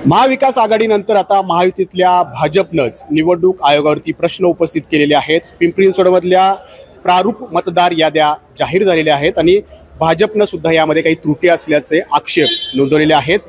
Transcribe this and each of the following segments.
महाविकास आघाडीनंतर आता महायुतीतल्या भाजपनंच निवडणूक आयोगावरती प्रश्न उपस्थित केलेले आहेत। पिंपरी चिंचवडमधल्या प्रारूप मतदार याद्या जाहीर झालेल्या आहेत आणि भाजपनं सुद्धा यामध्ये काही त्रुटी असल्याचे आक्षेप नोंदवलेले आहेत।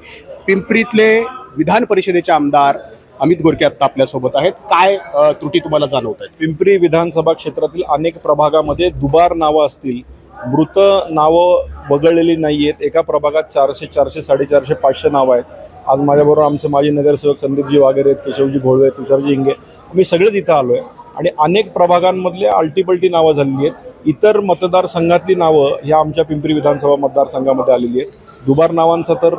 पिंपरीतले विधान परिषदेचे आमदार अमित गोरके आता आपल्यासोबत आहेत। काय त्रुटी तुम्हाला जाणवत आहेत? पिंपरी विधानसभा क्षेत्रातील अनेक प्रभागामध्ये दुबार नावं असतील, मृत नावं वगळलेली नाही आहेत। एका प्रभागात 400, 400, 450, 500 नावं आहेत। आज माझ्याबरोबर आमचे माजी नगरसेवक संदीपजी वागेरे आहेत, केशवजी घोळवे, तुषारजी हिंगे, आम्ही सगळेच इथं आलो आहे आणि अनेक प्रभागांमधले अल्टीपल्टी नावं झालेली आहेत। इतर मतदारसंघातली नावं ह्या आमच्या पिंपरी विधानसभा मतदारसंघामध्ये आलेली आहेत। दुबार नावांचा तर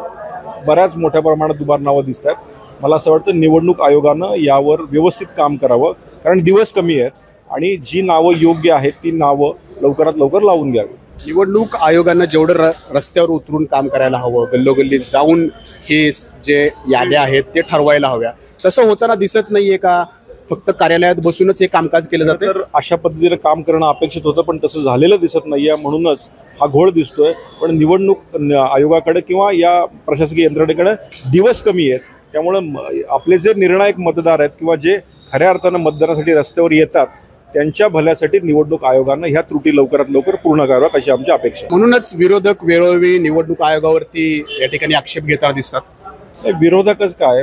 बऱ्याच मोठ्या प्रमाणात दुबार नावं दिसत आहेत। मला असं वाटतं निवडणूक आयोगानं यावर व्यवस्थित काम करावं, कारण दिवस कमी आहेत आणि जी नावं योग्य आहेत ती नावं लवकरात लवकर लावून घ्यावी। निवडणूक आयोगानं जेवढं रस्त्यावर उतरून काम करायला हवं, गल्लोगल्लीत जाऊन हे जे याद्या आहेत ते ठरवायला हव्या, तसं होताना दिसत नाहीये का? फक्त कार्यालयात बसूनच हे कामकाज केलं जातं। तर अशा पद्धतीने काम करणं अपेक्षित होतं, पण तसं झालेलं दिसत नाहीये, म्हणूनच हा घोळ दिसतोय। पण निवडणूक आयोगाकडे किंवा या प्रशासकीय यंत्रणेकडे दिवस कमी आहेत, त्यामुळं आपले जे निर्णायक मतदार आहेत किंवा जे खऱ्या अर्थानं मतदानासाठी रस्त्यावर येतात त्यांच्या भल्यासाठी निवडणूक आयोगानं ह्या त्रुटी लवकरात लवकर पूर्ण कराव्यात अशी आमची अपेक्षा आहे। म्हणूनच विरोधक वेळोवेळी निवडणूक आयोगावरती या ठिकाणी आक्षेप घेताना दिसतात। विरोधकच काय,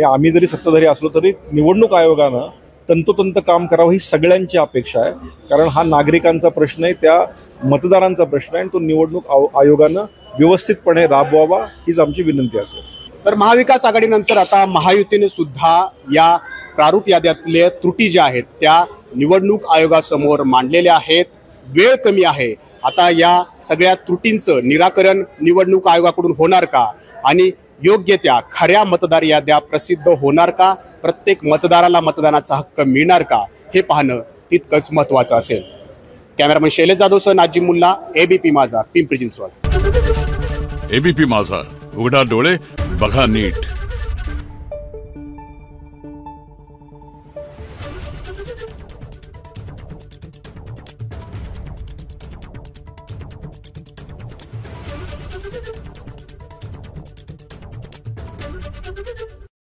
आम्ही जरी सत्ताधारी असलो तरी निवडणूक आयोगानं तंतोतंत काम करावं ही सगळ्यांची अपेक्षा आहे, कारण हा नागरिकांचा प्रश्न आहे, त्या मतदारांचा प्रश्न आहे आणि तो निवडणूक आयोगानं व्यवस्थितपणे राबवावा हीच आमची विनंती असेल। तर महाविकास आघाडीनंतर आता महायुतीने सुद्धा या प्रारूप याद्यातले त्रुटी ज्या आहेत त्या निवडणूक आयोगासमोर मांडलेल्या आहेत। वेळ कमी आहे, आता या सगळ्या त्रुटींचं निराकरण निवडणूक आयोगाकडून होणार का आणि योग्य त्या खऱ्या मतदार याद्या प्रसिद्ध होणार का? प्रत्येक मतदाराला मतदानाचा हक्क मिळणार का? हे पाहणं तितकंच महत्त्वाचं असेल। कॅमेरामन शैलेश जाधवसह नाजिम मुल्ला, एबीपी माझा, पिंपरी चिंचवड। एबीपी माझा, उघडा डोळे बघा नीट।